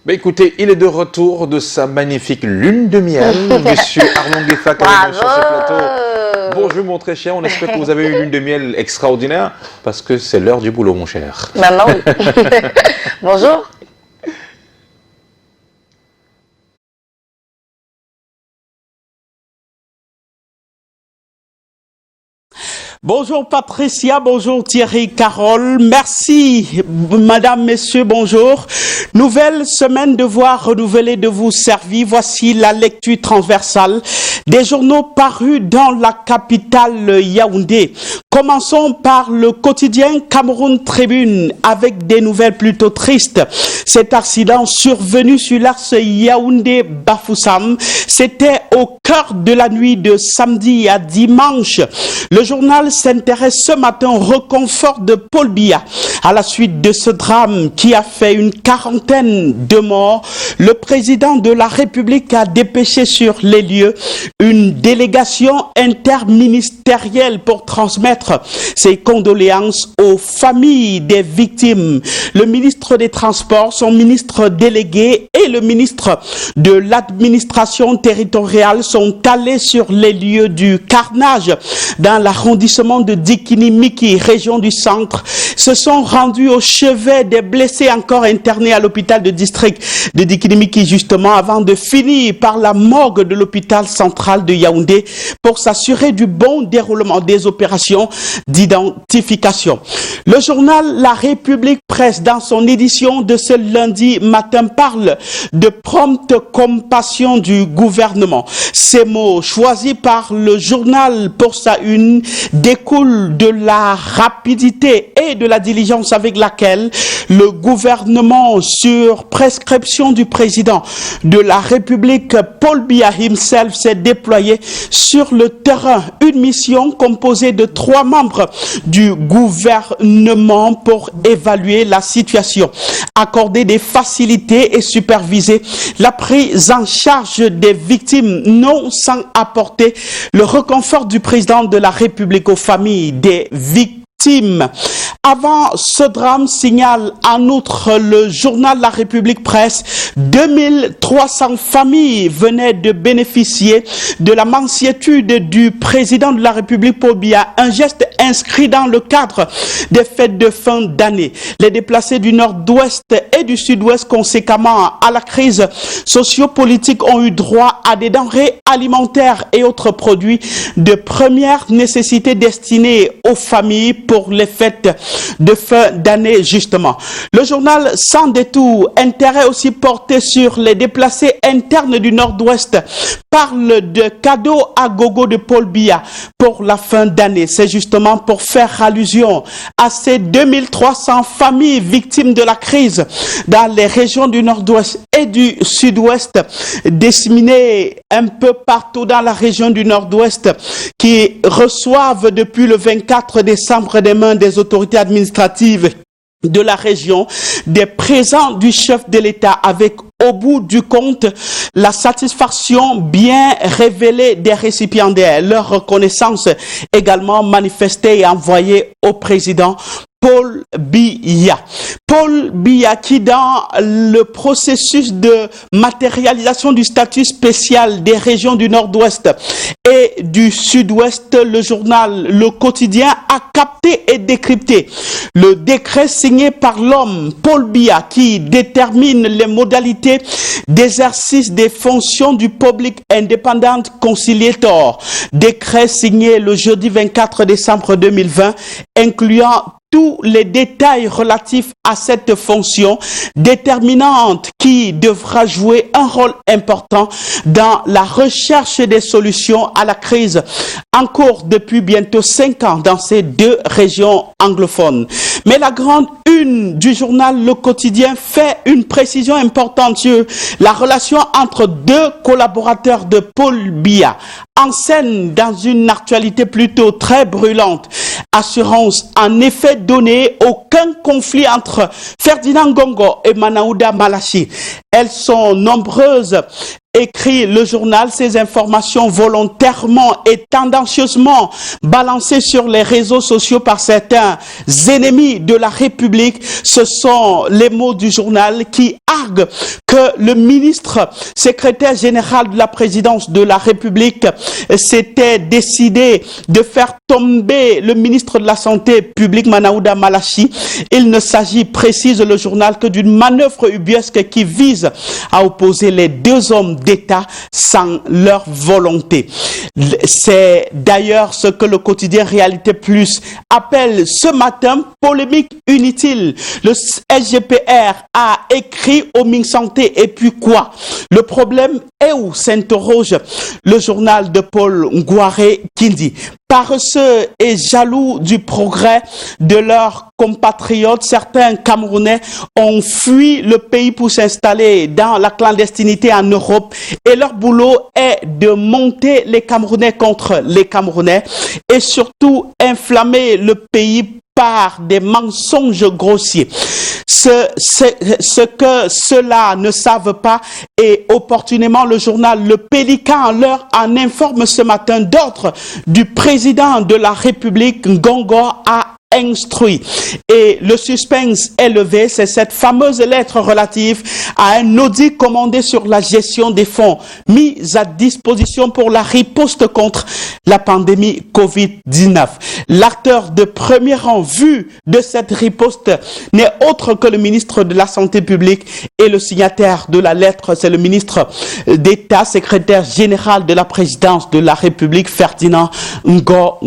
Bah écoutez, il est de retour de sa magnifique lune de miel, monsieur Arnaud Gueffac avec nous sur ce plateau. Bonjour mon très cher, on espère que vous avez une lune de miel extraordinaire, parce que c'est l'heure du boulot mon cher. Maman, oui. Bonjour. Bonjour Patricia, bonjour Thierry, Carole, merci madame, messieurs, bonjour. Nouvelle semaine de devoir renouvelée de vous servir. Voici la lecture transversale des journaux parus dans la capitale Yaoundé. Commençons par le quotidien Cameroun Tribune avec des nouvelles plutôt tristes. Cet accident survenu sur l'axe Yaoundé-Bafoussam, c'était au cœur de la nuit de samedi à dimanche. Le journal s'intéresse ce matin au reconfort de Paul Biya. À la suite de ce drame qui a fait une quarantaine de morts, le président de la République a dépêché sur les lieux une délégation interministérielle pour transmettre ses condoléances aux familles des victimes. Le ministre des Transports, son ministre délégué et le ministre de l'administration territoriale sont allés sur les lieux du carnage dans l'arrondissement de Dikini-Miki, région du centre, se sont rendus au chevet des blessés encore internés à l'hôpital de district de Dikini-Miki justement avant de finir par la morgue de l'hôpital central de Yaoundé pour s'assurer du bon déroulement des opérations d'identification. Le journal La République Presse, dans son édition de ce lundi matin, parle de prompte compassion du gouvernement. Ces mots choisis par le journal pour sa une découlent de la rapidité et de la diligence avec laquelle le gouvernement, sur prescription du président de la République, Paul Biya himself, s'est déployé sur le terrain. Une mission composée de 3 membres du gouvernement pour évaluer la situation, accorder des facilités et superviser la prise en charge des victimes, non sans apporter le réconfort du président de la République aux familles des victimes. Avant ce drame, signale en outre le journal La République Presse, 2300 familles venaient de bénéficier de la mansuétude du président de la République Paul Biya, un geste inscrit dans le cadre des fêtes de fin d'année. Les déplacés du nord-ouest et du sud-ouest, conséquemment à la crise sociopolitique, ont eu droit à des denrées alimentaires et autres produits de première nécessité destinés aux familles pour les fêtes de fin d'année justement. Le journal Sans détour, intérêt aussi porté sur les déplacés internes du nord-ouest, parle de cadeaux à gogo de Paul Biya pour la fin d'année. C'est justement pour faire allusion à ces 2300 familles victimes de la crise dans les régions du nord-ouest et du sud-ouest, disséminées un peu partout dans la région du nord-ouest, qui reçoivent depuis le 24 décembre des mains des autorités administratives de la région des présents du chef de l'État, avec au bout du compte la satisfaction bien révélée des récipiendaires, leur reconnaissance également manifestée et envoyée au président Paul Biya. Paul Biya qui, dans le processus de matérialisation du statut spécial des régions du nord-ouest et du sud-ouest, le journal Le Quotidien a capté et décrypté le décret signé par l'homme Paul Biya qui détermine les modalités d'exercice des fonctions du Public Independent Conciliator. Décret signé le jeudi 24 décembre 2020, incluant tous les détails relatifs à cette fonction déterminante qui devra jouer un rôle important dans la recherche des solutions à la crise en cours depuis bientôt 5 ans dans ces 2 régions anglophones. Mais la grande une du journal Le Quotidien fait une précision importante sur la relation entre 2 collaborateurs de Paul Biya, en scène dans une actualité plutôt très brûlante. Assurance en effet donnée, aucun conflit entre Ferdinand Gongo et Manaouda Malachi. Elles sont nombreuses, écrit le journal. Ces informations volontairement et tendancieusement balancées sur les réseaux sociaux par certains ennemis de la République, ce sont les mots du journal qui Camargue que le ministre secrétaire général de la présidence de la République s'était décidé de faire tomber le ministre de la Santé publique, Manaouda Malachi. Il ne s'agit, précise le journal, que d'une manœuvre ubuesque qui vise à opposer les deux hommes d'État sans leur volonté. C'est d'ailleurs ce que le quotidien Réalité Plus appelle ce matin polémique inutile. Le SGPR a écrit au MinSanté et puis quoi? Le problème est où, s'interroge le journal de Paul Ngouaré qui dit: paresseux et jaloux du progrès de leurs compatriotes, certains Camerounais ont fui le pays pour s'installer dans la clandestinité en Europe et leur boulot est de monter les Camerounais contre les Camerounais et surtout inflammer le pays par des mensonges grossiers. Ce que ceux-là ne savent pas, et opportunément le journal Le Pélican leur en informe ce matin, d'ordre du président de la République, Ngongor, a instruit. Et le suspense est levé, c'est cette fameuse lettre relative à un audit commandé sur la gestion des fonds mis à disposition pour la riposte contre la pandémie Covid-19. L'acteur de premier rang vu de cette riposte n'est autre que le ministre de la Santé publique, et le signataire de la lettre, c'est le ministre d'État, secrétaire général de la présidence de la République, Ferdinand Ngo.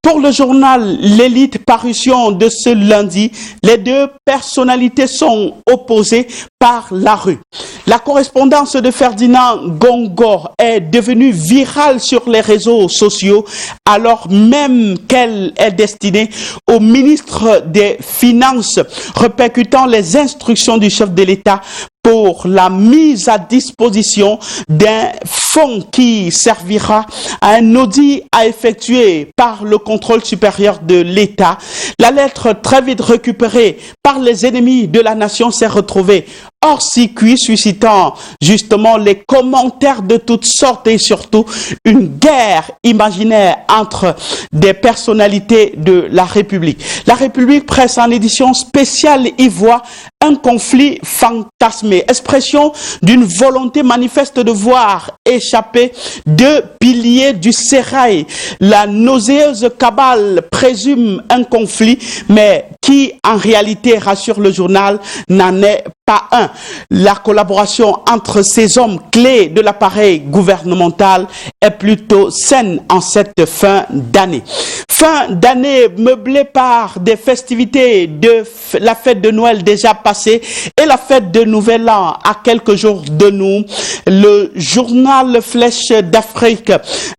Pour le journal L'Élite, parution de ce lundi, les deux personnalités sont opposées par la rue. La correspondance de Ferdinand Ngongor est devenue virale sur les réseaux sociaux alors même qu'elle est destinée au ministre des Finances, répercutant les instructions du chef de l'État pour la mise à disposition d'un fonds qui servira à un audit à effectuer par le contrôle supérieur de l'État. La lettre, très vite récupérée par les ennemis de la nation, s'est retrouvée hors circuit, suscitant justement les commentaires de toutes sortes et surtout une guerre imaginaire entre des personnalités de la République. La République Presse en édition spéciale y voit un conflit fantasmé, expression d'une volonté manifeste de voir échapper deux piliers du sérail. La nauséeuse cabale présume un conflit, mais qui en réalité, rassure le journal, n'en est pas un. La collaboration entre ces hommes clés de l'appareil gouvernemental est plutôt saine en cette fin d'année. Fin d'année meublée par des festivités de la fête de Noël déjà passée et la fête de Nouvel An à quelques jours de nous. Le journal Flèche d'Afrique,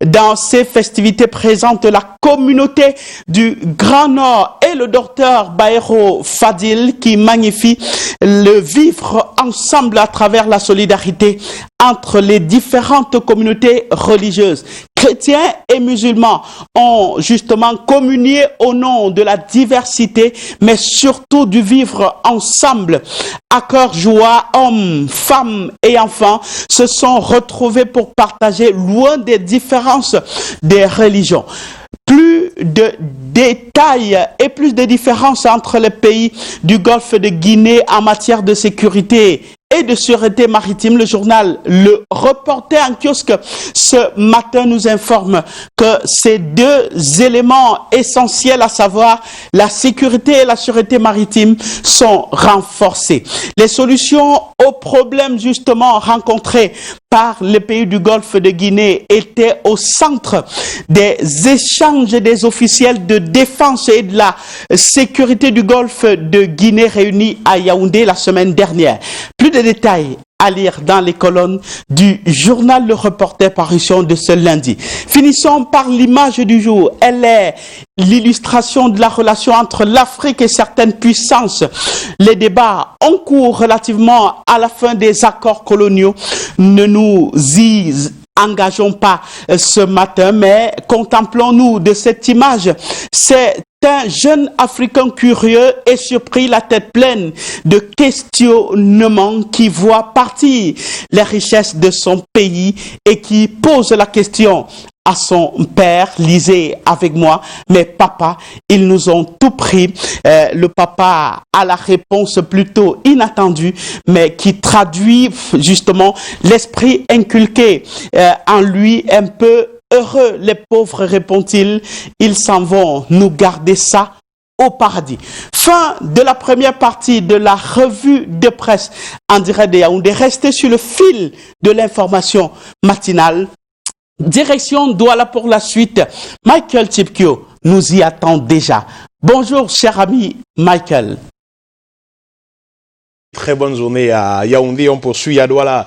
dans ses festivités, présente la communauté du Grand Nord et le docteur Baero Fadil qui magnifie le vivre ensemble à travers la solidarité entre les différentes communautés religieuses. Chrétiens et musulmans ont justement communié au nom de la diversité, mais surtout du vivre ensemble. À cœur joie, hommes, femmes et enfants se sont retrouvés pour partager loin des différences des religions. Plus de détails et plus de différences entre les pays du Golfe de Guinée en matière de sécurité et de sûreté maritime. Le journal Le Reporter en kiosque ce matin nous informe que ces deux éléments essentiels, à savoir la sécurité et la sûreté maritime, sont renforcés. Les solutions aux problèmes justement rencontrés par les pays du Golfe de Guinée étaient au centre des échanges des officiels de défense et de la sécurité du Golfe de Guinée réunis à Yaoundé la semaine dernière. Plus de détails à lire dans les colonnes du journal Le Reporter, parution de ce lundi. Finissons par l'image du jour. Elle est l'illustration de la relation entre l'Afrique et certaines puissances. Les débats en cours relativement à la fin des accords coloniaux. Ne nous y engageons pas ce matin, mais contemplons-nous de cette image. C'est un jeune Africain curieux et surpris, la tête pleine de questionnements, qui voit partir les richesses de son pays et qui pose la question: à son père, lisez avec moi, mais papa, ils nous ont tout pris. Le papa a la réponse plutôt inattendue, mais qui traduit justement l'esprit inculqué en lui un peu heureux. Les pauvres, répond-il, ils s'en vont nous garder ça au paradis. Fin de la première partie de la revue de presse en direct de Yaoundé. Restez sur le fil de l'information matinale. Direction Douala pour la suite. Michael Tipkio nous y attend déjà. Bonjour cher ami Michael. Très bonne journée à Yaoundé. On poursuit à Douala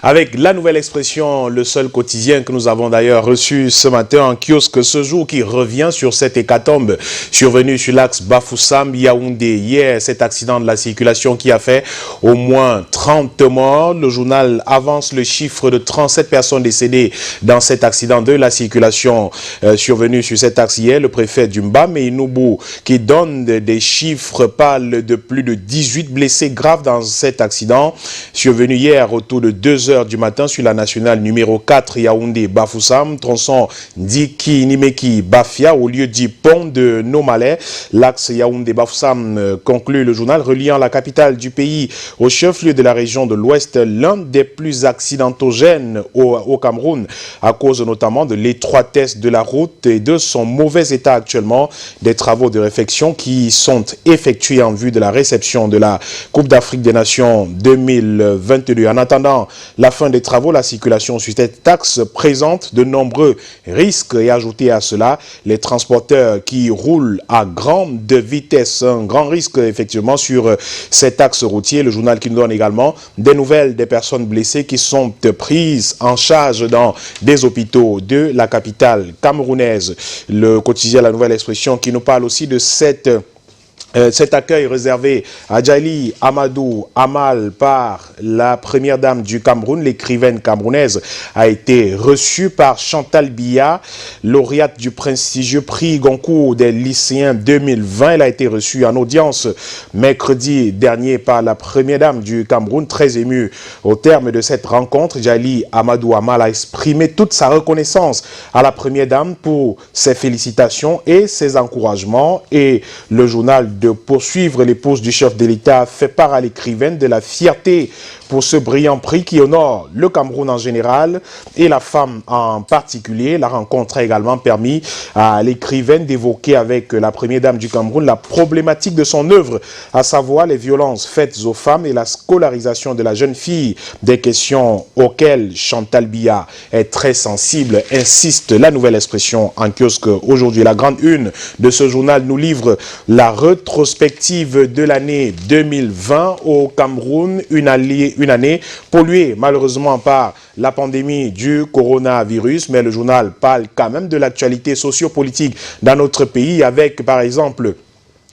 avec la nouvelle expression, le seul quotidien que nous avons d'ailleurs reçu ce matin en kiosque ce jour, qui revient sur cette hécatombe survenue sur l'axe Bafoussam-Yaoundé. Hier, cet accident de la circulation qui a fait au moins 30 morts. Le journal avance le chiffre de 37 personnes décédées dans cet accident de la circulation survenu sur cet axe hier. Le préfet d'Umba, Meinoubou, qui donne des chiffres, parle de plus de 18 blessés graves dans cet accident survenu hier autour de 2 heures du matin sur la nationale numéro 4 Yaoundé-Bafoussam, tronçon Diki-Nimeki-Bafia au lieu dit pont de Nomalais. L'axe Yaoundé-Bafoussam, conclut le journal, reliant la capitale du pays au chef-lieu de la région de l'Ouest, l'un des plus accidentogènes au Cameroun, à cause notamment de l'étroitesse de la route et de son mauvais état actuellement. Des travaux de réfection qui sont effectués en vue de la réception de la Coupe d'Afrique des Nations 2022. En attendant la fin des travaux, la circulation sur cette axe présente de nombreux risques et ajouté à cela, les transporteurs qui roulent à grande vitesse. Un grand risque effectivement sur cet axe routier. Le journal qui nous donne également des nouvelles des personnes blessées qui sont prises en charge dans des hôpitaux de la capitale camerounaise. Le quotidien La Nouvelle Expression qui nous parle aussi de cet accueil réservé à Djali Amadou Amal par la première dame du Cameroun, l'écrivaine camerounaise, a été reçue par Chantal Biya, lauréate du prestigieux prix Goncourt des lycéens 2020. Elle a été reçue en audience mercredi dernier par la première dame du Cameroun. Très émue au terme de cette rencontre, Djali Amadou Amal a exprimé toute sa reconnaissance à la première dame pour ses félicitations et ses encouragements. Et le journal de poursuivre, l'épouse du chef de l'État fait part à l'écrivaine de la fierté pour ce brillant prix qui honore le Cameroun en général et la femme en particulier. La rencontre a également permis à l'écrivaine d'évoquer avec la première dame du Cameroun la problématique de son œuvre, à savoir les violences faites aux femmes et la scolarisation de la jeune fille, des questions auxquelles Chantal Biya est très sensible, insiste La Nouvelle Expression en kiosque aujourd'hui. La grande une de ce journal nous livre la rétrospective de l'année 2020 au Cameroun, une année polluée malheureusement par la pandémie du coronavirus, mais le journal parle quand même de l'actualité sociopolitique dans notre pays avec par exemple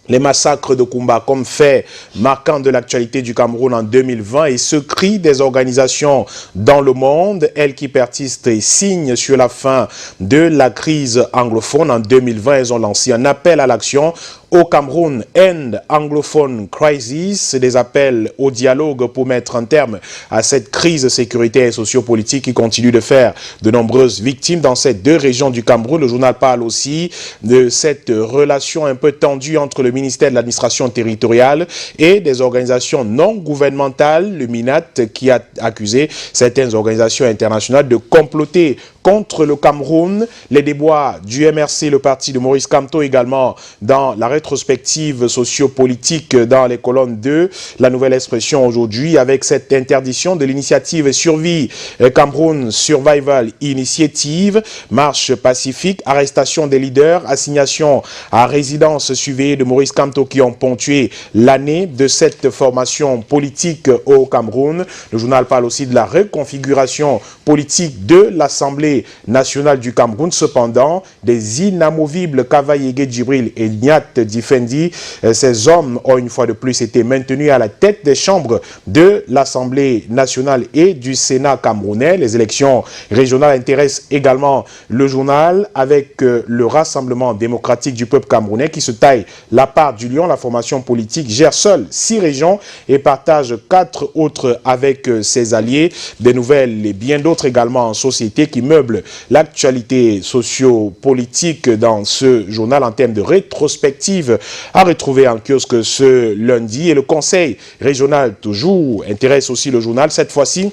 les massacres de Kumba comme fait marquant de l'actualité du Cameroun en 2020 et ce cri des organisations dans le monde, elles qui persistent et signent sur la fin de la crise anglophone en 2020. Elles ont lancé un appel à l'action au Cameroun, End Anglophone Crisis, des appels au dialogue pour mettre un terme à cette crise sécuritaire et sociopolitique qui continue de faire de nombreuses victimes dans ces deux régions du Cameroun. Le journal parle aussi de cette relation un peu tendue entre le ministère de l'administration territoriale et des organisations non gouvernementales, le MINAT, qui a accusé certaines organisations internationales de comploter contre le Cameroun. Les déboires du MRC, le parti de Maurice Kamto également, dans la rétrospective sociopolitique dans les colonnes 2, La Nouvelle Expression aujourd'hui, avec cette interdiction de l'initiative Survie Cameroun Survival Initiative, marche pacifique, arrestation des leaders, assignation à résidence surveillée de Maurice Kamto qui ont ponctué l'année de cette formation politique au Cameroun. Le journal parle aussi de la reconfiguration politique de l'Assemblée nationale du Cameroun. Cependant, des inamovibles Kavaïege Djibril et Niat Difendi, ces hommes ont une fois de plus été maintenus à la tête des chambres de l'Assemblée nationale et du Sénat camerounais. Les élections régionales intéressent également le journal avec le Rassemblement démocratique du peuple camerounais qui se taille la part du lion. La formation politique gère seule 6 régions et partage 4 autres avec ses alliés. Des nouvelles et bien d'autres également en société qui meurent meuble l'actualité socio-politique dans ce journal en termes de rétrospective à retrouver en kiosque ce lundi. Et le Conseil régional toujours intéresse aussi le journal, cette fois-ci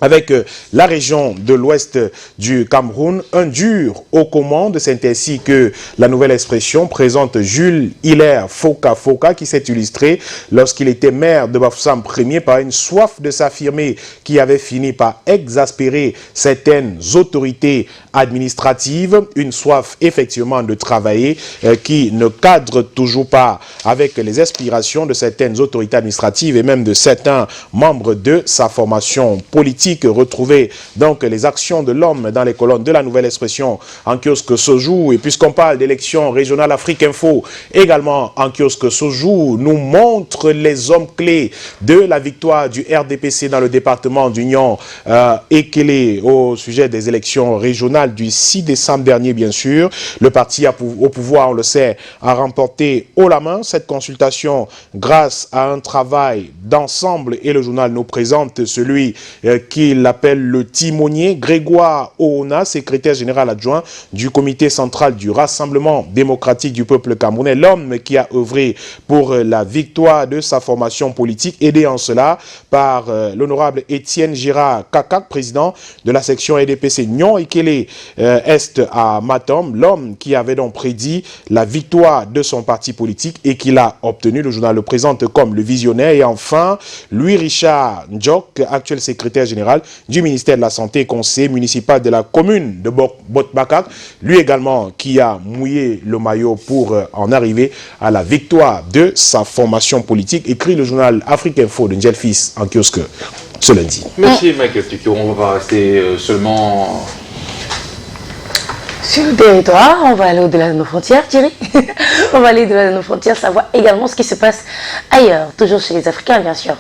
avec la région de l'ouest du Cameroun, un dur aux commandes. C'est ainsi que la nouvelle expression présente Jules Hilaire Foka Foka qui s'est illustré lorsqu'il était maire de Bafoussam Ier par une soif de s'affirmer qui avait fini par exaspérer certaines autorités administratives, une soif effectivement de travailler qui ne cadre toujours pas avec les aspirations de certaines autorités administratives et même de certains membres de sa formation politique. Retrouver donc les actions de l'homme dans les colonnes de la nouvelle expression en kiosque ce jour. Et puisqu'on parle d'élections régionales, Afrique Info également en kiosque ce jour nous montre les hommes clés de la victoire du RDPC dans le département d'Union Ekele au sujet des élections régionales du 6 décembre dernier, bien sûr. Le parti au pouvoir, on le sait, a remporté haut la main cette consultation grâce à un travail d'ensemble et le journal nous présente celui qui l'appelle le timonier Grégoire Oona, secrétaire général adjoint du comité central du Rassemblement démocratique du peuple camerounais, l'homme qui a œuvré pour la victoire de sa formation politique, aidé en cela par l'honorable Étienne Girard Kakak, président de la section RDPC Nyon Ekele Est à Matom, l'homme qui avait donc prédit la victoire de son parti politique et qui l'a obtenu. Le journal le présente comme le visionnaire. Et enfin, Louis Richard Ndjok, actuel secrétaire général du ministère de la Santé et conseiller municipal de la commune de Botbakak, lui également qui a mouillé le maillot pour en arriver à la victoire de sa formation politique, écrit le journal Afrique Info de Njel Fils en kiosque ce lundi. Merci Michael Tuko, on va pas rester seulement sur le territoire, on va aller au-delà de nos frontières, Thierry. On va aller au-delà de nos frontières, savoir également ce qui se passe ailleurs, toujours chez les Africains, bien sûr.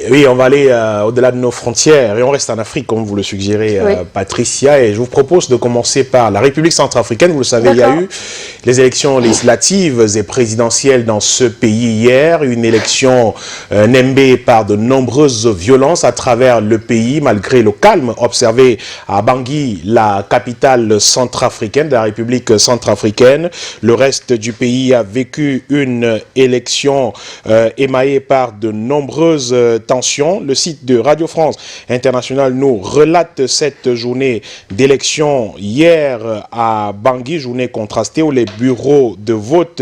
Oui, on va aller au-delà de nos frontières et on reste en Afrique, comme vous le suggérez, Patricia. Et je vous propose de commencer par la République centrafricaine. Vous le savez, il y a eu les élections législatives et présidentielles dans ce pays hier. Une élection nimbée par de nombreuses violences à travers le pays, malgré le calme observé à Bangui, la capitale centrafricaine de la République centrafricaine. Le reste du pays a vécu une élection émaillée par de nombreuses tensions. Le site de Radio France Internationale nous relate cette journée d'élection hier à Bangui, journée contrastée où les bureaux de vote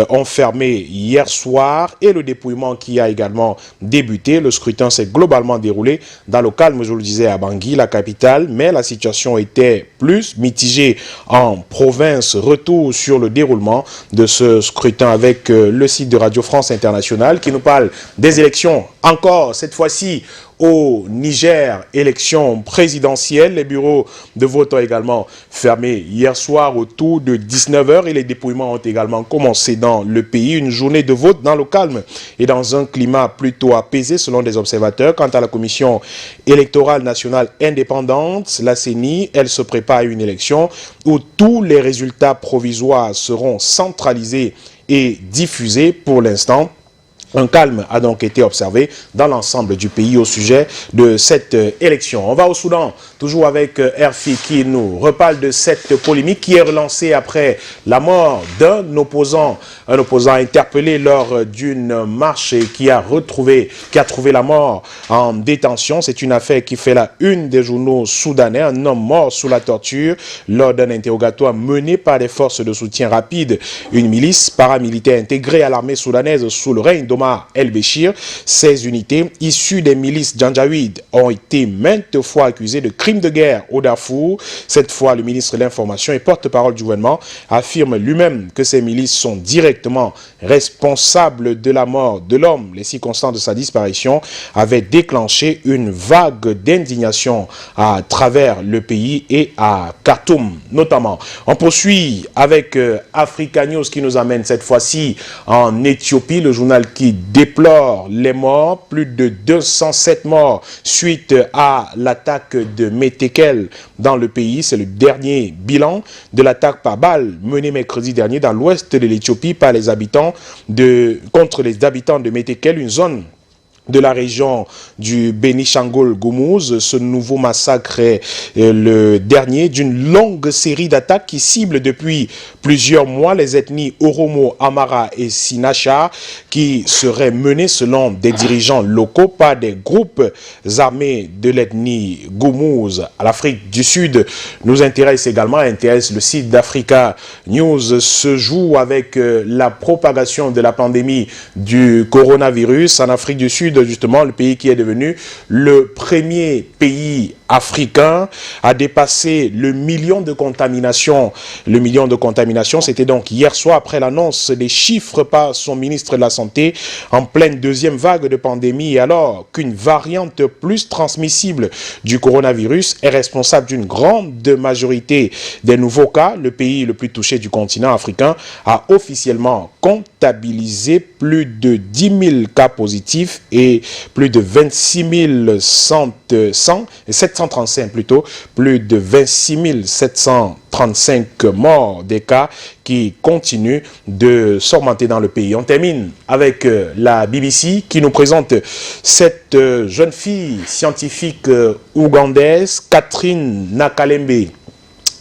ont fermé hier soir et le dépouillement qui a également débuté. Le scrutin s'est globalement déroulé dans le calme, je le disais, à Bangui, la capitale, mais la situation était plus mitigée en province. Retour sur le déroulement de ce scrutin avec le site de Radio France Internationale qui nous parle des élections encore cette fois-ci au Niger, élection présidentielle. Les bureaux de vote ont également fermé hier soir autour de 19h et les dépouillements ont également commencé dans le pays. Une journée de vote dans le calme et dans un climat plutôt apaisé selon des observateurs. Quant à la Commission électorale nationale indépendante, la CENI, elle se prépare à une élection où tous les résultats provisoires seront centralisés et diffusés. Pour l'instant, un calme a donc été observé dans l'ensemble du pays au sujet de cette élection. On va au Soudan, toujours avec RFI qui nous reparle de cette polémique qui est relancée après la mort d'un opposant, un opposant interpellé lors d'une marche et qui a trouvé la mort en détention. C'est une affaire qui fait la une des journaux soudanais. Un homme mort sous la torture lors d'un interrogatoire mené par des forces de soutien rapide, une milice paramilitaire intégrée à l'armée soudanaise sous le règne d'Omar El-Béchir. Ces unités issues des milices Janjaweed ont été maintes fois accusées de crimes de guerre au Darfour. Cette fois, le ministre de l'Information et porte-parole du gouvernement affirme lui-même que ces milices sont directement responsables de la mort de l'homme. Les circonstances de sa disparition avaient déclenché une vague d'indignation à travers le pays et à Khartoum notamment. On poursuit avec Africa News qui nous amène cette fois-ci en Éthiopie. Le journal qui déplore les morts, plus de 207 morts suite à l'attaque de Metekel dans le pays. C'est le dernier bilan de l'attaque par balle menée mercredi dernier dans l'ouest de l'Éthiopie par les habitants contre les habitants de Metekel, une zone de la région du Bénichangol-Goumouz. Ce nouveau massacre est le dernier d'une longue série d'attaques qui ciblent depuis plusieurs mois les ethnies Oromo, Amara et Sinacha, qui seraient menées selon des dirigeants locaux par des groupes armés de l'ethnie Goumouz. À l'Afrique du Sud nous intéresse le site d'Africa News, se joue avec la propagation de la pandémie du coronavirus en Afrique du Sud. Justement, le pays qui est devenu le premier pays africain à dépasser le million de contaminations. Le million de contaminations, c'était donc hier soir après l'annonce des chiffres par son ministre de la Santé en pleine deuxième vague de pandémie, alors qu'une variante plus transmissible du coronavirus est responsable d'une grande majorité des nouveaux cas. Le pays le plus touché du continent africain a officiellement comptabilisé plus de 10 000 cas positifs et plus de 26 735 plutôt, plus de 26 735 morts, des cas qui continuent de s'augmenter dans le pays. On termine avec la BBC qui nous présente cette jeune fille scientifique ougandaise, Catherine Nakalembe,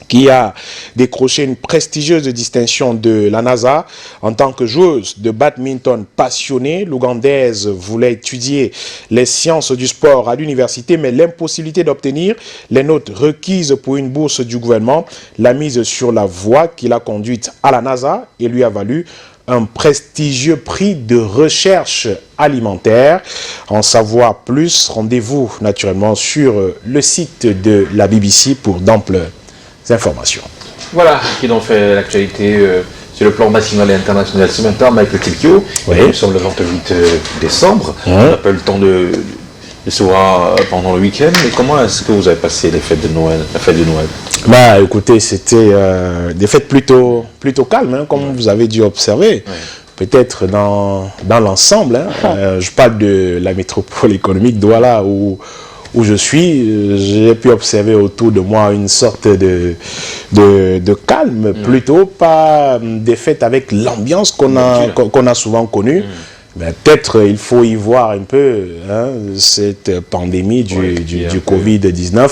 qui a décroché une prestigieuse distinction de la NASA en tant que joueuse de badminton passionnée. L'Ougandaise voulait étudier les sciences du sport à l'université, mais l'impossibilité d'obtenir les notes requises pour une bourse du gouvernement l'a mise sur la voie qui l'a conduite à la NASA et lui a valu un prestigieux prix de recherche alimentaire. En savoir plus, rendez-vous naturellement sur le site de la BBC pour d'amples informations. Voilà qui donc fait l'actualité sur le plan national et international ce matin, Michael Tilkio. Oui. Nous sommes le 28 décembre. On n'a pas eu le temps de se voir pendant le week-end. Mais comment est-ce que vous avez passé les fêtes de Noël, la fête de Noël? Bah, écoutez, c'était des fêtes plutôt calmes, hein, comme vous avez dû observer. Oui. Peut-être dans l'ensemble. Hein. Je parle de la métropole économique Douala où je suis, j'ai pu observer autour de moi une sorte de calme, plutôt pas des fêtes avec l'ambiance qu'on a souvent connue. Ben, peut-être il faut y voir un peu cette pandémie du Covid-19,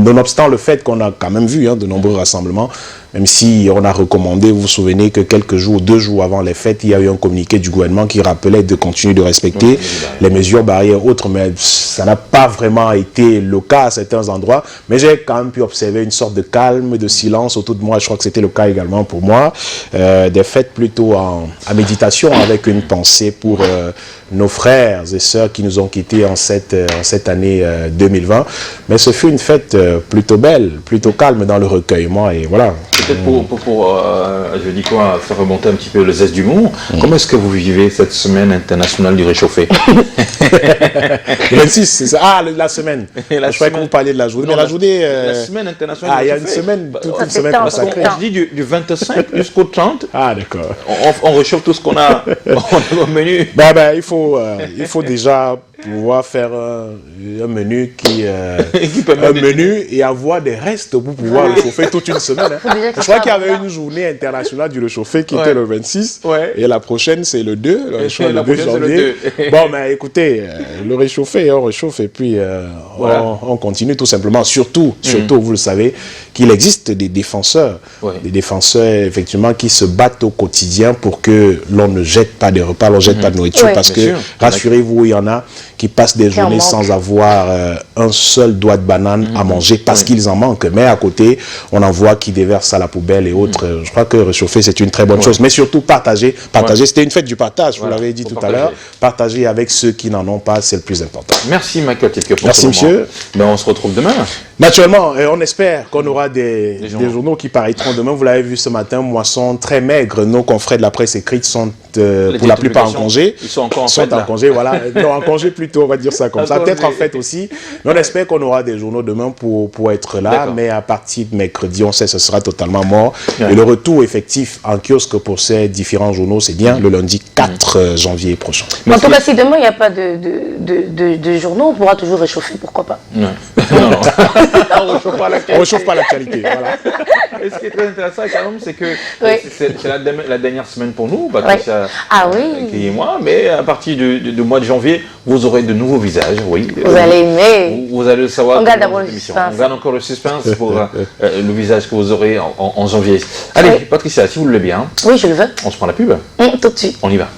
nonobstant le fait qu'on a quand même vu de nombreux rassemblements, même si on a recommandé, vous vous souvenez que quelques jours, 2 jours avant les fêtes, il y a eu un communiqué du gouvernement qui rappelait de continuer de respecter les mesures barrières autres, mais ça n'a pas vraiment été le cas à certains endroits, mais j'ai quand même pu observer une sorte de calme, de silence autour de moi. Je crois que c'était le cas également pour moi, des fêtes plutôt en méditation, avec une pensée pour nos frères et sœurs qui nous ont quittés en cette année 2020, mais ce fut une fête plutôt belle, plutôt calme dans le recueillement, et voilà. Peut-être pour je dis quoi, faire remonter un petit peu le zeste du monde, comment est-ce que vous vivez cette semaine internationale du réchauffé? Le 26, c'est ça. Ah, la semaine. Je croyais que vous parliez de la journée. Non, mais la journée... La semaine internationale du réchauffé. Ah, il y a une semaine, toute une semaine consacrée. On se dit du 25 jusqu'au 30. Ah, d'accord. On réchauffe tout ce qu'on a au menu. Il faut déjà pouvoir faire un menu menu et avoir des restes pour pouvoir réchauffer toute une semaine. Hein. Je crois qu'il y avait une journée internationale du réchauffé qui était le 26 et la prochaine c'est le 2, le 2 janvier. Bon, mais écoutez, le réchauffé, on réchauffe et puis on continue tout simplement. Surtout, vous le savez, qu'il existe des défenseurs, effectivement qui se battent au quotidien pour que l'on ne jette pas de repas, l'on ne jette pas de nourriture, parce que, rassurez-vous, il y en a qui passent des journées sans avoir un seul doigt de banane à manger parce qu'ils en manquent. Mais à côté, on en voit qui déversent à la poubelle et autres. Je crois que réchauffer, c'est une très bonne chose. Mais surtout, partager. C'était une fête du partage, vous l'avez dit tout à l'heure. Partager avec ceux qui n'en ont pas, c'est le plus important. Merci, Michael. Merci, monsieur. Ben, on se retrouve demain. Naturellement, on espère qu'on aura des journaux qui paraîtront demain. Vous l'avez vu ce matin, moisson très maigre. Nos confrères de la presse écrite sont pour la plupart en congé. Ils sont encore en congé, voilà. Non, en congé plutôt, on va dire ça comme ça. Peut-être en fête aussi. Mais on espère qu'on aura des journaux demain pour être là. Mais à partir de mercredi, on sait que ce sera totalement mort. Et le retour effectif en kiosque pour ces différents journaux, c'est bien le lundi 4 janvier prochain. En tout cas, si demain, il n'y a pas de journaux, on pourra toujours réchauffer, pourquoi pas. Non. On ne réchauffe pas l'actualité. Voilà. Et ce qui est très intéressant quand même, c'est que c'est la dernière semaine pour nous. Patricia Ah oui. Accueillez-moi. Mais à partir du mois de janvier, vous aurez de nouveaux visages, oui. Vous allez aimer. Vous allez le savoir. On garde d'abord le suspense. On garde encore le suspense pour le visage que vous aurez en janvier. Allez, Oui. Patricia, si vous le voulez bien, Oui, je le veux. on se prend la pub. Tout de suite. On y va.